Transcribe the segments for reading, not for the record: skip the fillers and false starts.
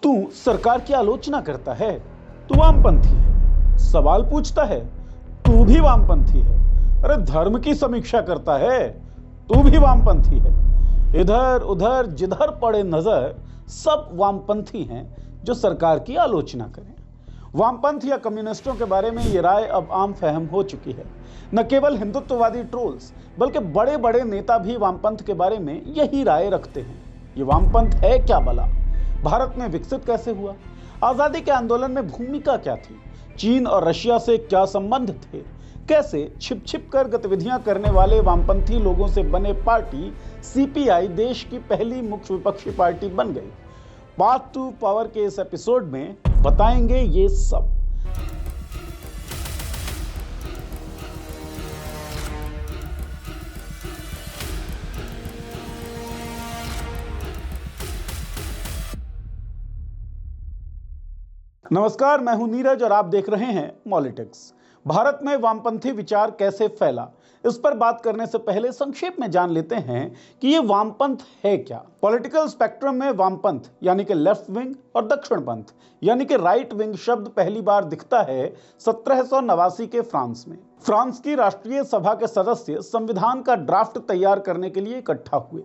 तू सरकार की आलोचना करता है, तू वामपंथी है। सवाल पूछता है, तू भी वामपंथी है। अरे धर्म की समीक्षा करता है, तू भी वामपंथी है। इधर उधर जिधर पड़े नजर सब वामपंथी हैं जो सरकार की आलोचना करें। वामपंथ या कम्युनिस्टों के बारे में ये राय अब आम फहम हो चुकी है। न केवल हिंदुत्ववादी ट्रोल्स बल्कि बड़े बड़े नेता भी वामपंथ के बारे में यही राय रखते हैं। ये वामपंथ है क्या भला? भारत में विकसित कैसे हुआ? आजादी के आंदोलन में भूमिका क्या थी? चीन और रशिया से क्या संबंध थे? कैसे छिप छिप कर गतिविधियां करने वाले वामपंथी लोगों से बने पार्टी सीपीआई देश की पहली मुख्य विपक्षी पार्टी बन गई? पाथ टू पावर के इस एपिसोड में बताएंगे ये सब। नमस्कार, मैं हूं नीरज और आप देख रहे हैं मॉलिटिक्स। भारत में वामपंथी विचार कैसे फैला, इस पर बात करने से पहले संक्षेप में जान लेते हैं कि ये वामपंथ है क्या। पॉलिटिकल स्पेक्ट्रम में वामपंथ यानी कि लेफ्ट विंग और दक्षिणपंथ यानी कि राइट विंग शब्द पहली बार दिखता है 1789 के फ्रांस में। फ्रांस की राष्ट्रीय सभा के सदस्य संविधान का ड्राफ्ट तैयार करने के लिए इकट्ठा हुए।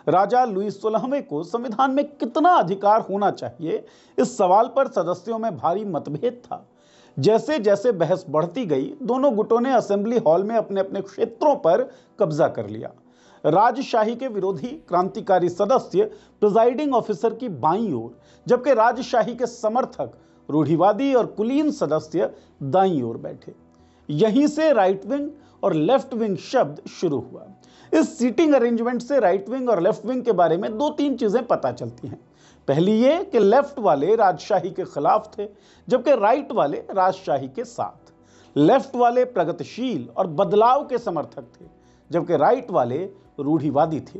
राजा लुईस 16वें को संविधान में कितना अधिकार होना चाहिए, इस सवाल पर सदस्यों में भारी मतभेद था। जैसे जैसे बहस बढ़ती गई, दोनों गुटों ने असेंबली हॉल में अपने अपने क्षेत्रों पर कब्जा कर लिया। राजशाही के विरोधी क्रांतिकारी सदस्य प्रिजाइडिंग ऑफिसर की बाईं ओर, जबकि राजशाही के समर्थक रूढ़िवादी और कुलीन सदस्य दाईं ओर बैठे। यहीं से राइट विंग और लेफ्ट विंग शब्द शुरू हुआ। इस सीटिंग अरेंजमेंट से राइट विंग और लेफ्ट विंग के बारे में दो तीन चीजें पता चलती हैं। पहली ये कि लेफ्ट वाले राजशाही के खिलाफ थे, जबकि राइट वाले राजशाही के साथ। लेफ्ट वाले प्रगतिशील और बदलाव के समर्थक थे, जबकि राइट वाले रूढ़िवादी थे।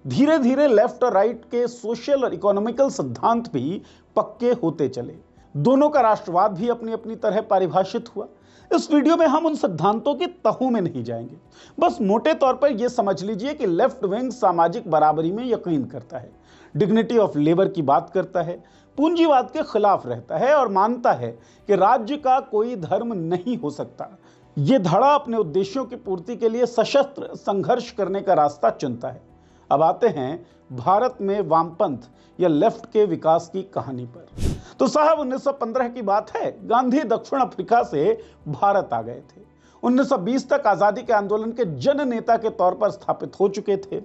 धीरे धीरे लेफ्ट और राइट के सोशल और इकोनॉमिकल सिद्धांत भी पक्के होते चले। दोनों का राष्ट्रवाद भी अपनी अपनी तरह परिभाषित हुआ। इस वीडियो में हम उन सिद्धांतों की तहों में नहीं जाएंगे, बस मोटे तौर पर यह समझ लीजिए कि लेफ्ट विंग सामाजिक बराबरी में यकीन करता है, डिग्निटी ऑफ लेबर की बात करता है, पूंजीवाद के खिलाफ रहता है और मानता है कि राज्य का कोई धर्म नहीं हो सकता। यह धड़ा अपने उद्देश्यों की पूर्ति के लिए सशस्त्र संघर्ष करने का रास्ता चुनता है। अब आते हैं भारत में वामपंथ या लेफ्ट के विकास की कहानी पर। तो साहब 1915 की बात है, गांधी दक्षिण अफ्रीका से भारत आ गए थे। 1920 तक आजादी के आंदोलन के जन नेता के तौर पर स्थापित हो चुके थे।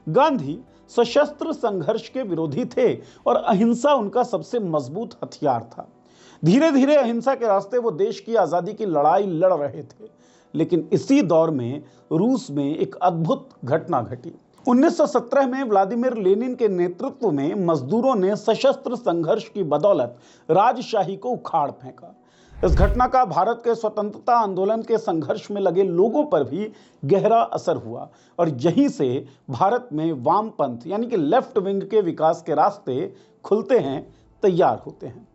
गांधी सशस्त्र संघर्ष के विरोधी थे और अहिंसा उनका सबसे मजबूत हथियार था। धीरे धीरे अहिंसा के रास्ते वो देश की आजादी की लड़ाई लड़ रहे थे। लेकिन इसी दौर में रूस में एक अद्भुत घटना घटी। 1917 में व्लादिमीर लेनिन के नेतृत्व में मजदूरों ने सशस्त्र संघर्ष की बदौलत राजशाही को उखाड़ फेंका। इस घटना का भारत के स्वतंत्रता आंदोलन के संघर्ष में लगे लोगों पर भी गहरा असर हुआ और यहीं से भारत में वामपंथ यानी कि लेफ्ट विंग के विकास के रास्ते खुलते हैं, तैयार होते हैं।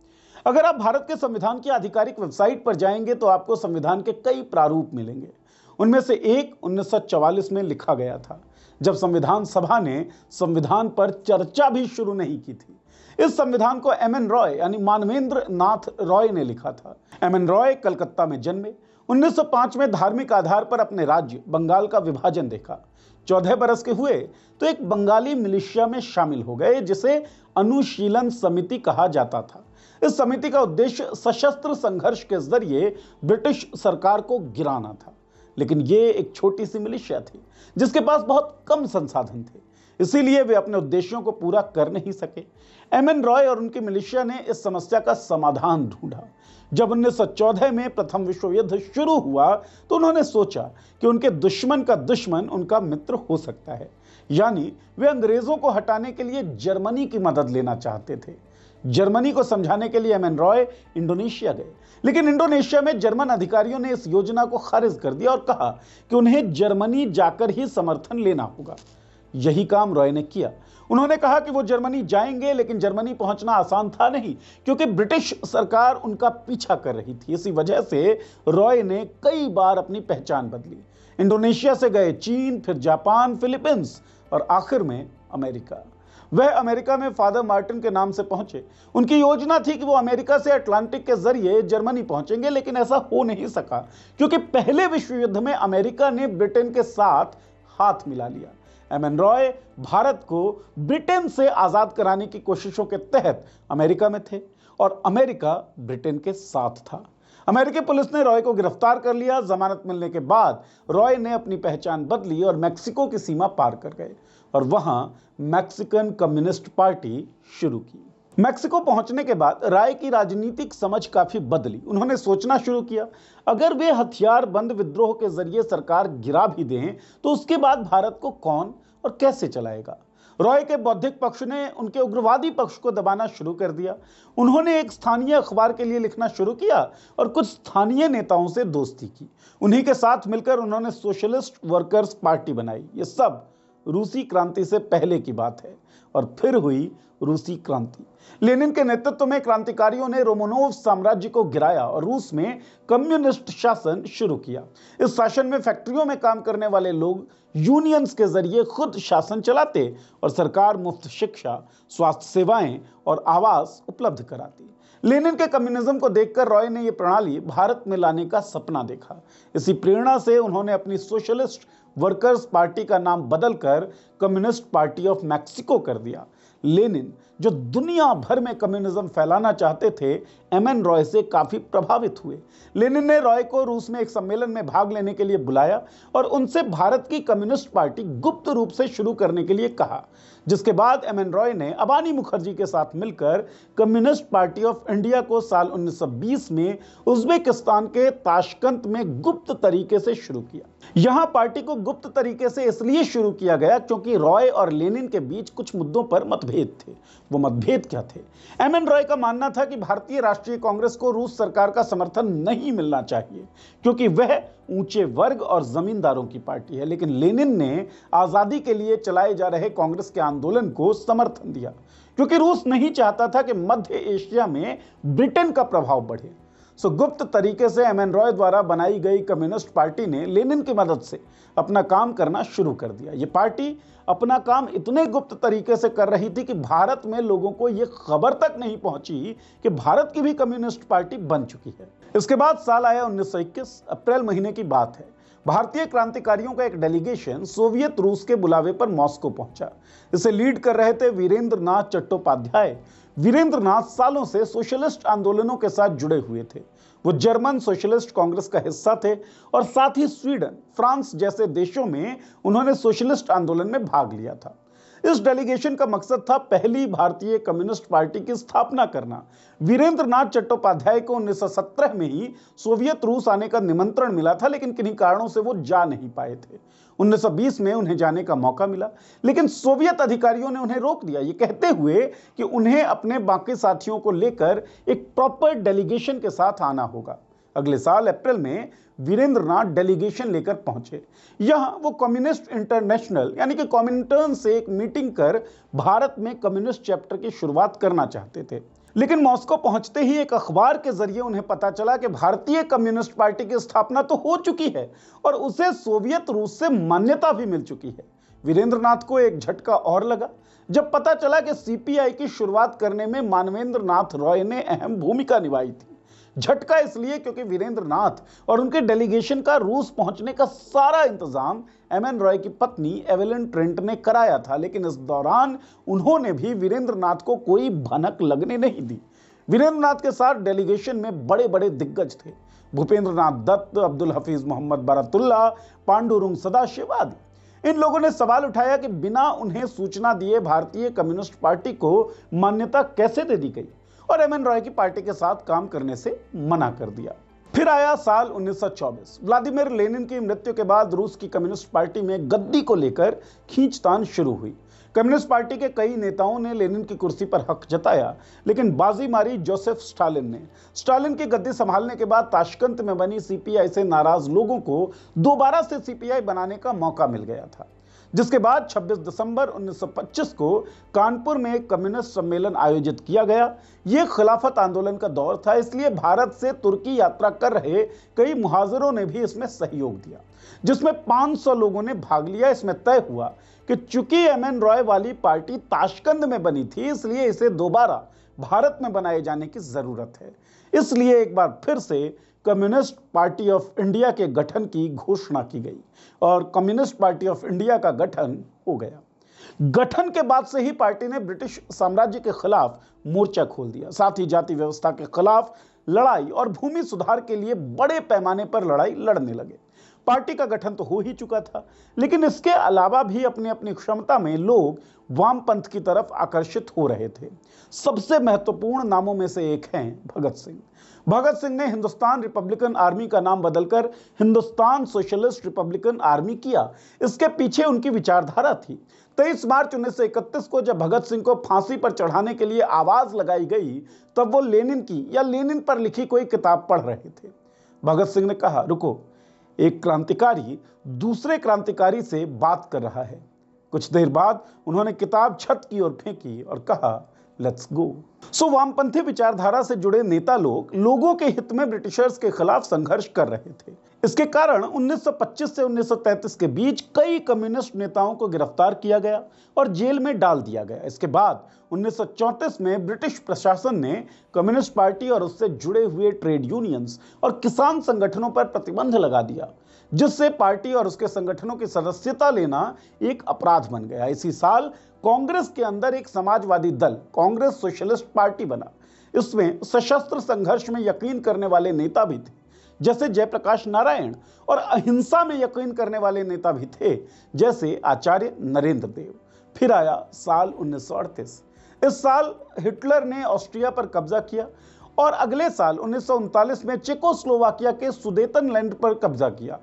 अगर आप भारत के संविधान की आधिकारिक वेबसाइट पर जाएंगे तो आपको संविधान के कई प्रारूप मिलेंगे। उनमें से एक 1944 में लिखा गया था, जब संविधान सभा ने संविधान पर चर्चा भी शुरू नहीं की थी। इस संविधान को एम एन रॉय यानी मानवेंद्र नाथ रॉय ने लिखा था। एम एन रॉय कलकत्ता में जन्मे। 1905 में धार्मिक आधार पर अपने राज्य बंगाल का विभाजन देखा। 14 बरस के हुए तो एक बंगाली मिलिशिया में शामिल हो गए, जिसे अनुशीलन समिति कहा जाता था। इस समिति का उद्देश्य सशस्त्र संघर्ष के जरिए ब्रिटिश सरकार को गिराना था। लेकिन ये एक छोटी सी मिलिशिया थी जिसके पास बहुत कम संसाधन थे, इसीलिए वे अपने उद्देश्यों को पूरा कर नहीं सके। एम एन रॉय और उनकी मिलिशिया ने इस समस्या का समाधान ढूंढा। जब 1914 में प्रथम विश्व युद्ध शुरू हुआ तो उन्होंने सोचा कि उनके दुश्मन का दुश्मन उनका मित्र हो सकता है, यानी वे अंग्रेजों को हटाने के लिए जर्मनी की मदद लेना चाहते थे। जर्मनी को समझाने के लिए एम एन रॉय इंडोनेशिया गए, लेकिन इंडोनेशिया में जर्मन अधिकारियों ने इस योजना को खारिज कर दिया और कहा कि उन्हें जर्मनी जाकर ही समर्थन लेना होगा। यही काम रॉय ने किया। उन्होंने कहा कि वो जर्मनी जाएंगे, लेकिन जर्मनी पहुंचना आसान था नहीं, क्योंकि ब्रिटिश सरकार उनका पीछा कर रही थी। इसी वजह से रॉय ने कई बार अपनी पहचान बदली। इंडोनेशिया से गए चीन, फिर जापान, फिलीपींस और आखिर में अमेरिका। वह अमेरिका में फादर मार्टिन के नाम से पहुंचे। उनकी योजना थी कि वो अमेरिका से अटलांटिक के जरिए जर्मनी पहुंचेंगे, लेकिन ऐसा हो नहीं सका क्योंकि पहले विश्व युद्ध में अमेरिका ने ब्रिटेन के साथ हाथ मिला लिया। एमएन रॉय भारत को ब्रिटेन से आजाद कराने की कोशिशों के तहत अमेरिका में थे और अमेरिका ब्रिटेन के साथ था। अमेरिकी पुलिस ने रॉय को गिरफ्तार कर लिया। जमानत मिलने के बाद रॉय ने अपनी पहचान बदली और मैक्सिको की सीमा पार कर गए और वहां मैक्सिकन कम्युनिस्ट पार्टी शुरू की। मैक्सिको पहुंचने के बाद रॉय की राजनीतिक समझ काफी बदली। उन्होंने सोचना शुरू किया, अगर वे हथियार बंद विद्रोह के जरिए सरकार गिरा भी दें तो उसके बाद भारत को कौन और कैसे चलाएगा। रॉय के बौद्धिक पक्ष ने उनके उग्रवादी पक्ष को दबाना शुरू कर दिया। उन्होंने एक स्थानीय अखबार के लिए लिखना शुरू किया और कुछ स्थानीय नेताओं से दोस्ती की। उन्हीं के साथ मिलकर उन्होंने सोशलिस्ट वर्कर्स पार्टी बनाई। ये सब रूसी क्रांति से पहले की बात है और फिर हुई रूसी क्रांति। लेनिन के नेतृत्व में क्रांतिकारियों ने रोमानोव साम्राज्य को गिराया और रूस में कम्युनिस्ट शासन शुरू किया। इस शासन में फैक्ट्रियों में काम करने वाले लोग यूनियंस के जरिए खुद शासन चलाते और सरकार मुफ्त शिक्षा, स्वास्थ्य सेवाएं और आवास उपलब्ध कराती। लेनिन के कम्युनिज्म को देखकर रॉय ने यह प्रणाली भारत में लाने का सपना देखा। इसी प्रेरणा से उन्होंने अपनी सोशलिस्ट वर्कर्स पार्टी का नाम बदलकर कम्युनिस्ट पार्टी ऑफ मैक्सिको कर दिया। लेनिन, जो दुनिया भर में कम्युनिज्म फैलाना चाहते थे, एमएन रॉय से काफी प्रभावित हुए। लेनिन ने रॉय को रूस में एक सम्मेलन में भाग लेने के लिए बुलाया और उनसे भारत की कम्युनिस्ट पार्टी गुप्त रूप से शुरू करने के लिए कहा, जिसके बाद एमएन रॉय ने अबानी मुखर्जी के साथ मिलकर कम्युनिस्ट पार्टी ऑफ इंडिया को साल 1920 में उज्बेकिस्तान के ताशकंद में गुप्त तरीके से शुरू किया। यहां पार्टी को गुप्त तरीके से इसलिए शुरू किया गया क्योंकि रॉय और लेनिन के बीच कुछ मुद्दों पर मतभेद थे। वो मतभेद क्या थे? एमएन रॉय का मानना था कि भारतीय राष्ट्रीय कांग्रेस को रूस सरकार का समर्थन नहीं मिलना चाहिए क्योंकि वह ऊंचे वर्ग और जमींदारों की पार्टी है, लेकिन लेनिन ने आजादी के लिए चलाए जा रहे कांग्रेस के आंदोलन को समर्थन दिया क्योंकि रूस नहीं चाहता था कि मध्य एशिया में ब्रिटेन का प्रभाव बढ़े। गुप्त तरीके से एमएन रॉय द्वारा बनाई गई कम्युनिस्ट पार्टी ने लेनिन की मदद से अपना काम करना शुरू कर दिया। ये पार्टी अपना काम इतने गुप्त तरीके से कर रही थी कि भारत में लोगों को यह खबर तक नहीं पहुंची कि भारत की भी कम्युनिस्ट पार्टी बन चुकी है। इसके बाद साल आया 1921, अप्रैल महीने की बात है। भारतीय क्रांतिकारियों का एक डेलीगेशन सोवियत रूस के बुलावे पर मॉस्को पहुंचा। इसे लीड कर रहे थे वीरेंद्र नाथ चट्टोपाध्याय। वीरेंद्र नाथ सालों से सोशलिस्ट आंदोलनों के साथ जुड़े हुए थे। वो जर्मन सोशलिस्ट कांग्रेस का हिस्सा थे और साथ ही स्वीडन, फ्रांस जैसे देशों में उन्होंने सोशलिस्ट आंदोलन में भाग लिया था। इस डेलीगेशन का मकसद था पहली भारतीय कम्युनिस्ट पार्टी की स्थापना करना। वीरेंद्र नाथ चट्टोपाध्याय को 1917 में ही सोवियत रूस आने का निमंत्रण मिला था, लेकिन किन्हीं कारणों से वो जा नहीं पाए थे। 1920 में उन्हें जाने का मौका मिला, लेकिन सोवियत अधिकारियों ने उन्हें रोक दिया, ये कहते हुए कि उन्हें अपने बाकी साथियों को लेकर एक प्रॉपर डेलीगेशन के साथ आना होगा। अगले साल अप्रैल में वीरेंद्र नाथ डेलीगेशन लेकर पहुंचे। यहां वो कम्युनिस्ट इंटरनेशनल यानी कि कॉमिंटर्न से एक मीटिंग कर भारत में कम्युनिस्ट चैप्टर की शुरुआत करना चाहते थे, लेकिन मॉस्को पहुंचते ही एक अखबार के जरिए उन्हें पता चला कि भारतीय कम्युनिस्ट पार्टी की स्थापना तो हो चुकी है और उसे सोवियत रूस से मान्यता भी मिल चुकी है। वीरेंद्र नाथ को एक झटका और लगा जब पता चला कि सीपीआई की शुरुआत करने में मानवेंद्र नाथ रॉय ने अहम भूमिका निभाई थी। झटका इसलिए क्योंकि वीरेंद्र नाथ और उनके डेलीगेशन का रूस पहुंचने का सारा इंतजाम एमएन रॉय की पत्नी एवेलिन ट्रेंट ने कराया था, लेकिन इस दौरान उन्होंने भी वीरेंद्र नाथ को कोई भनक लगने नहीं दी। वीरेंद्र नाथ के साथ डेलीगेशन में बड़े बड़े दिग्गज थे, भूपेंद्र नाथ दत्त, अब्दुल हफीज मोहम्मद बरातुल्ला, पांडुरंग सदाशिव आदि। इन लोगों ने सवाल उठाया कि बिना उन्हें सूचना दिए भारतीय कम्युनिस्ट पार्टी को मान्यता कैसे दे दी गई और एमएन रॉय की पार्टी के साथ काम करने से मना कर दिया। फिर आया साल 1924। व्लादिमीर लेनिन की मृत्यु के बाद रूस की कम्युनिस्ट पार्टी में गद्दी को लेकर खींचतान शुरू हुई। कम्युनिस्ट पार्टी के कई नेताओं ने लेनिन की कुर्सी पर हक जताया, लेकिन बाजी मारी जोसेफ स्टालिन ने। स्टालिन की गद्दी संभालने के बाद ताशकंद में बनी सीपीआई से नाराज लोगों को दोबारा से सीपीआई बनाने का मौका मिल गया था। जिसके बाद 26 दिसंबर 1925 को कानपुर में एक कम्युनिस्ट सम्मेलन आयोजित किया गया। यह खिलाफत आंदोलन का दौर था, इसलिए भारत से तुर्की यात्रा कर रहे कई मुहाजिरों ने भी इसमें सहयोग दिया, जिसमें 500 लोगों ने भाग लिया। इसमें तय हुआ कि चूंकि एमएन रॉय वाली पार्टी ताशकंद में बनी थी, इसलिए इसे दोबारा भारत में बनाए जाने की जरूरत है। इसलिए एक बार फिर से कम्युनिस्ट पार्टी ऑफ इंडिया के गठन की घोषणा की गई और कम्युनिस्ट पार्टी ऑफ इंडिया का गठन हो गया। गठन के बाद से ही पार्टी ने ब्रिटिश साम्राज्य के खिलाफ मोर्चा खोल दिया। साथ ही जाति व्यवस्था के खिलाफ लड़ाई और भूमि सुधार के लिए बड़े पैमाने पर लड़ाई लड़ने लगे। पार्टी का गठन तो हो ही चुका था, लेकिन इसके अलावा भी अपनी अपनी क्षमता में लोग वामपंथ की तरफ आकर्षित हो रहे थे। सबसे महत्वपूर्ण नामों में से एक हैं भगत सिंह। भगत सिंह ने हिंदुस्तान रिपब्लिकन आर्मी का नाम बदलकर हिंदुस्तान सोशलिस्ट रिपब्लिकन आर्मी किया। इसके पीछे उनकी विचारधारा थी। 23 मार्च 1931 को जब भगत सिंह को फांसी पर चढ़ाने के लिए आवाज लगाई गई, तब वो लेनिन की या लेनिन पर लिखी कोई किताब पढ़ रहे थे। भगत सिंह ने कहा, रुको, एक क्रांतिकारी दूसरे क्रांतिकारी से बात कर रहा है। कुछ देर बाद उन्होंने किताब छत की ओर फेंकी और कहा, लेट्स गो। सो वामपंथी विचारधारा से जुड़े नेता लोगों के हित में ब्रिटिशर्स के खिलाफ संघर्ष कर रहे थे। इसके कारण 1925 से 1933 के बीच कई कम्युनिस्ट नेताओं को गिरफ्तार किया गया और जेल में डाल दिया गया। इसके बाद 1934 में ब्रिटिश प्रशासन ने कम्युनिस्ट पार्टी और उससे जुड़े हुए ट्रेड यूनियंस और किसान संगठनों पर प्रतिबंध लगा दिया, जिससे पार्टी और उसके संगठनों की सदस्यता लेना एक अपराध बन गया। इसी साल कांग्रेस के अंदर एक समाजवादी दल कांग्रेस सोशलिस्ट पार्टी बना। इसमें सशस्त्र संघर्ष में यकीन करने वाले नेता भी थे, जैसे जयप्रकाश नारायण, और अहिंसा में यकीन करने वाले नेता भी थे, जैसे आचार्य नरेंद्र देव। फिर आया साल 1938। इस साल हिटलर ने ऑस्ट्रिया पर कब्जा किया और अगले साल 1939 में चेकोस्लोवाकिया के सुदेतनलैंड पर कब्जा किया।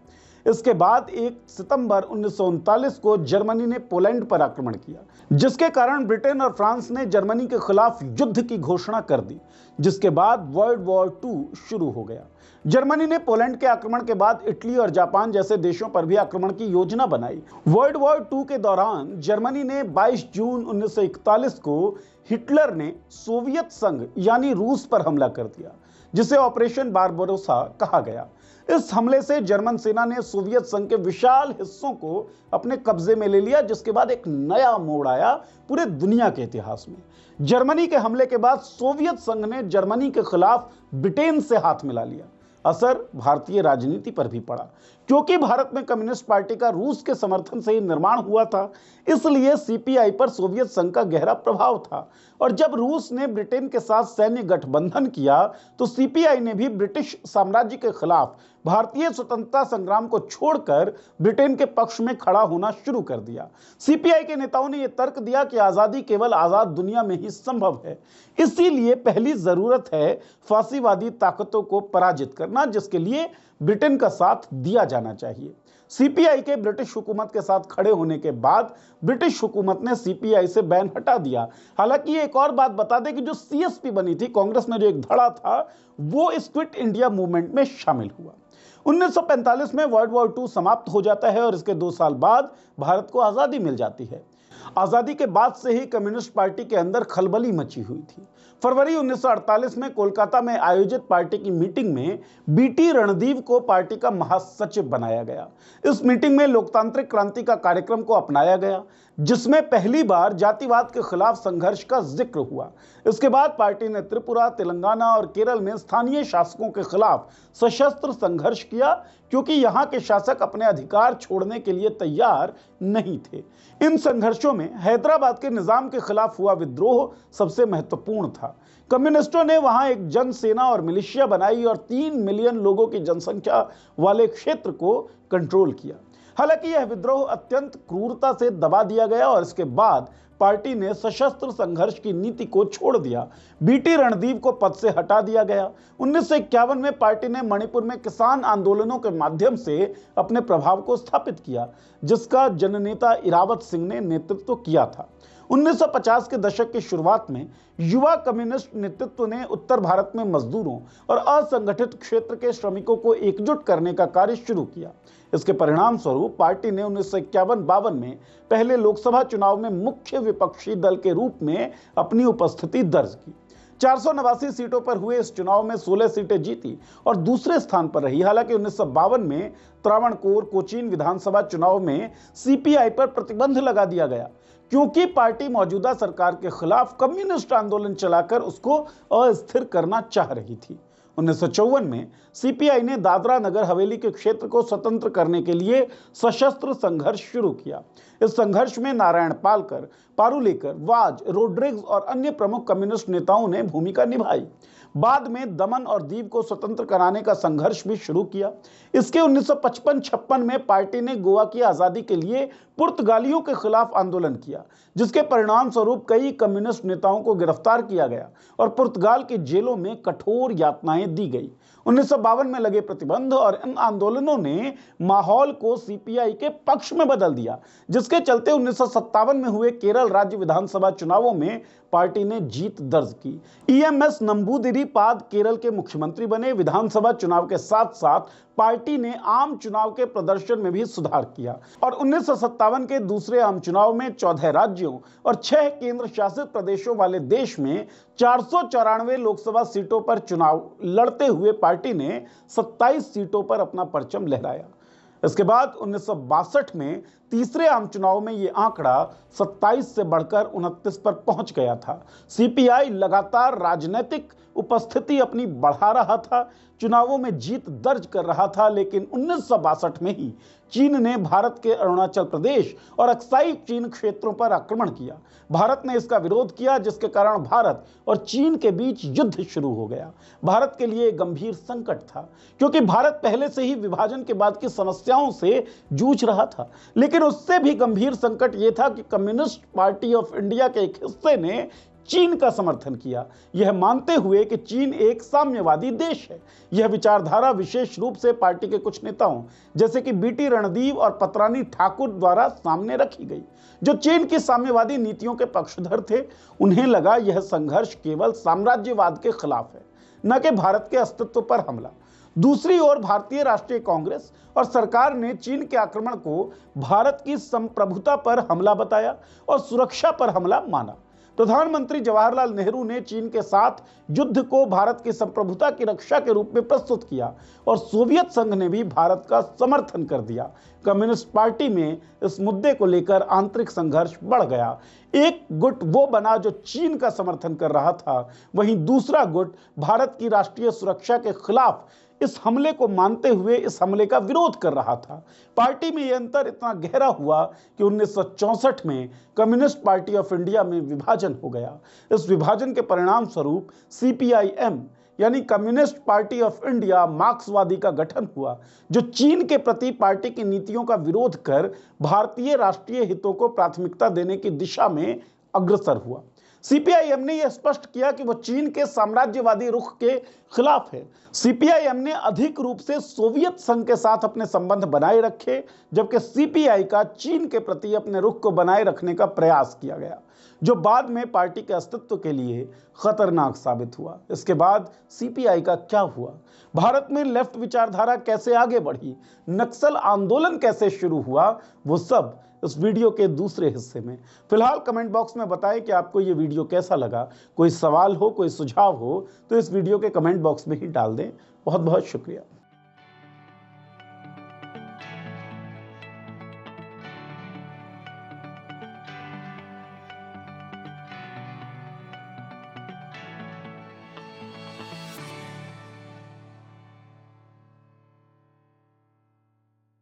इसके बाद 1 सितंबर 1939 को जर्मनी ने पोलैंड पर आक्रमण किया, जिसके कारण ब्रिटेन और फ्रांस ने जर्मनी के खिलाफ युद्ध की घोषणा कर दी, जिसके बाद वर्ल्ड वॉर 2 शुरू हो गया। जर्मनी ने पोलैंड के आक्रमण के बाद इटली और जापान जैसे देशों पर भी आक्रमण की योजना बनाई। वर्ल्ड वॉर 2 के दौरान जर्मनी ने 22 जून 1941 को हिटलर ने सोवियत संघ यानी रूस पर हमला कर दिया, जिसे ऑपरेशन बारबरोसा कहा गया। इस हमले से जर्मन सेना ने सोवियत संघ के विशाल हिस्सों को अपने कब्जे में ले लिया, जिसके बाद एक नया मोड़ आया पूरे दुनिया के इतिहास में। जर्मनी के हमले के बाद सोवियत संघ ने जर्मनी के खिलाफ ब्रिटेन से हाथ मिला लिया। असर भारतीय राजनीति पर भी पड़ा, क्योंकि भारत में कम्युनिस्ट पार्टी का रूस के समर्थन से ही निर्माण हुआ था, इसलिए सीपीआई पर सोवियत संघ का गहरा प्रभाव था। और जब रूस ने ब्रिटेन के साथ सैन्य गठबंधन किया, तो सीपीआई ने भी ब्रिटिश साम्राज्य के खिलाफ भारतीय स्वतंत्रता संग्राम को छोड़कर ब्रिटेन के पक्ष में खड़ा होना शुरू कर दिया। सीपीआई के नेताओं ने यह तर्क दिया कि आजादी केवल आजाद दुनिया में ही संभव है, इसीलिए पहली जरूरत है फासीवादी ताकतों को पराजित करना, जिसके लिए ब्रिटेन का साथ दिया जाना चाहिए। सीपीआई के ब्रिटिश हुकूमत के साथ खड़े होने के बाद ब्रिटिश हुकूमत ने सीपीआई से बैन हटा दिया। हालांकि एक और बात बता दें कि जो सीएसपी बनी थी, कांग्रेस में जो एक धड़ा था, वो इस क्विट इंडिया मूवमेंट में शामिल हुआ। 1945 में वर्ल्ड वॉर 2 समाप्त हो जाता है और इसके 2 साल बाद भारत को आजादी मिल जाती है। आजादी के बाद से ही कम्युनिस्ट पार्टी के अंदर खलबली मची हुई थी। फरवरी 1948 में कोलकाता में आयोजित पार्टी की मीटिंग में बीटी रणदीव को पार्टी का महासचिव बनाया गया। इस मीटिंग में लोकतांत्रिक क्रांति का कार्यक्रम को अपनाया गया, जिसमें पहली बार जातिवाद के खिलाफ संघर्ष का जिक्र हुआ। इसके बाद पार्टी ने त्रिपुरा, तेलंगाना और केरल में स्थानीय शासकों के खिलाफ सशस्त्र संघर्ष किया, क्योंकि यहां के शासक अपने अधिकार छोड़ने के लिए तैयार नहीं थे। इन संघर्षों में हैदराबाद के निजाम के खिलाफ हुआ विद्रोह सबसे महत्वपूर्ण था। कम्युनिस्टों ने वहां एक जन सेना और मिलिशिया बनाई और 3 मिलियन लोगों की जनसंख्या वाले क्षेत्र को कंट्रोल किया। हालांकि यह विद्रोह अत्यंत क्रूरता से दबा दिया गया और इसके बाद पार्टी ने सशस्त्र संघर्ष की नीति को छोड़ दिया। बीटी रणदीव को पद से हटा दिया गया। 1951 में पार्टी ने मणिपुर में किसान आंदोलनों के माध्यम से अपने प्रभाव को स्थापित किया, जिसका जननेता इरावत सिंह ने नेतृत्व किया था। 1950 के दशक की शुरुआत में युवा कम्युनिस्ट नेतृत्व ने उत्तर भारत में मजदूरों और असंगठित क्षेत्र के श्रमिकों को एकजुट करने का कार्य शुरू किया। इसके परिणाम स्वरूप पार्टी ने 1951-52 में पहले लोकसभा चुनाव में मुख्य विपक्षी दल के रूप में अपनी उपस्थिति दर्ज की। 489 सीटों पर हुए इस चुनाव में 16 सीटें जीती और दूसरे स्थान पर रही। हालांकि 1952 में त्रावणकोर कोचीन विधानसभा चुनाव में सीपीआई पर प्रतिबंध लगा दिया गया, क्योंकि पार्टी मौजूदा सरकार के खिलाफ कम्युनिस्ट आंदोलन चलाकर उसको अस्थिर करना चाह रही थी। 1954 में सीपीआई ने दादरा नगर हवेली के क्षेत्र को स्वतंत्र करने के लिए सशस्त्र संघर्ष शुरू किया। इस संघर्ष में नारायण पालकर, पारुलेकर, वाज, रोड्रिग्स और अन्य प्रमुख कम्युनिस्ट नेताओं ने भूमिका निभाई। बाद में दमन और दीव को स्वतंत्र कराने का संघर्ष भी शुरू किया। इसके 1955-56 में पार्टी ने गोवा की आजादी के लिए पुर्तगालियों के खिलाफ आंदोलन किया, जिसके परिणाम स्वरूप कई कम्युनिस्ट नेताओं को गिरफ्तार किया गया और पुर्तगाल की जेलों में कठोर यातनाएं दी गई। 1952 में लगे प्रतिबंध और इन आंदोलनों ने माहौल को सीपीआई के पक्ष में बदल दिया, जिसके चलते 1957 में हुए केरल राज्य विधानसभा चुनावों में पार्टी ने जीत दर्ज की। ईएमएस नंबूदिरीपाद केरल के मुख्यमंत्री बने। विधानसभा चुनाव के साथ साथ पार्टी ने आम चुनाव के प्रदर्शन में भी सुधार किया और 1957 के दूसरे आम चुनाव में 14 राज्यों और 6 केंद्र शासित प्रदेशों वाले देश में 494 लोकसभा सीटों पर चुनाव लड़ते हुए पार्टी ने 27 सीटों पर अपना परचम लहराया। इसके बाद 1962 में तीसरे आम चुनाव में यह आंकड़ा 27 से बढ़कर 29 पर पहुंच गया था। सीपीआई लगातार राजनीतिक उपस्थिति अपनी बढ़ा रहा था, चुनावों में जीत दर्ज कर रहा था, लेकिन 1962 में ही चीन ने भारत के अरुणाचल प्रदेश और अक्साई चीन क्षेत्रों पर आक्रमण किया। भारत ने इसका विरोध किया, जिसके कारण भारत और चीन के बीच युद्ध शुरू हो गया। भारत के लिए एक गंभीर संकट था, क्योंकि भारत पहले से ही विभाजन के बाद की समस्याओं से जूझ रहा था। लेकिन उससे भी गंभीर संकट यह था कि कम्युनिस्ट पार्टी ऑफ इंडिया के एक हिस्से ने चीन का समर्थन किया, यह मानते हुए कि चीन एक साम्यवादी देश है। यह विचारधारा विशेष रूप से पार्टी के कुछ नेताओं जैसे कि बीटी रणदीव और पतरानी ठाकुर द्वारा सामने रखी गई, जो चीन की साम्यवादी नीतियों के पक्षधर थे। उन्हें लगा यह संघर्ष केवल साम्राज्यवाद के खिलाफ है, न कि भारत के अस्तित्व पर हमला। दूसरी ओर भारतीय राष्ट्रीय कांग्रेस और सरकार ने चीन के आक्रमण को भारत की संप्रभुता पर हमला बताया और सुरक्षा पर हमला माना। प्रधानमंत्री जवाहरलाल नेहरू ने चीन के साथ युद्ध को भारत की संप्रभुता की रक्षा के रूप में प्रस्तुत किया और सोवियत संघ ने भी भारत का समर्थन कर दिया। कम्युनिस्ट पार्टी में इस मुद्दे को लेकर आंतरिक संघर्ष बढ़ गया। एक गुट वो बना जो चीन का समर्थन कर रहा था, वहीं दूसरा गुट भारत की राष्ट्रीय सुरक्षा के खिलाफ इस हमले को मानते हुए इस हमले का विरोध कर रहा था। पार्टी में यह अंतर इतना गहरा हुआ कि 1964 में कम्युनिस्ट पार्टी ऑफ इंडिया में विभाजन हो गया। इस विभाजन के परिणाम स्वरूप सीपीआईएम यानी कम्युनिस्ट पार्टी ऑफ इंडिया मार्क्सवादी का गठन हुआ, जो चीन के प्रति पार्टी की नीतियों का विरोध कर भारतीय राष्ट्रीय हितों को प्राथमिकता देने की दिशा में अग्रसर हुआ। सीपीआईएम ने यह स्पष्ट किया कि वह चीन के साम्राज्यवादी रुख के खिलाफ है। सीपीआईएम ने अधिक रूप से सोवियत संघ के साथ अपने संबंध बनाए रखे, जबकि सीपीआई का चीन के प्रति अपने रुख को बनाए रखने का प्रयास किया गया, जो बाद में पार्टी के अस्तित्व के लिए खतरनाक साबित हुआ। इसके बाद सीपीआई का क्या हुआ? भारत में लेफ्ट विचारधारा कैसे आगे बढ़ी? नक्सल आंदोलन कैसे शुरू हुआ? वो सब इस वीडियो के दूसरे हिस्से में। फिलहाल कमेंट बॉक्स में बताएं कि आपको ये वीडियो कैसा लगा। कोई सवाल हो, कोई सुझाव हो तो इस वीडियो के कमेंट बॉक्स में ही डाल दें। बहुत बहुत शुक्रिया।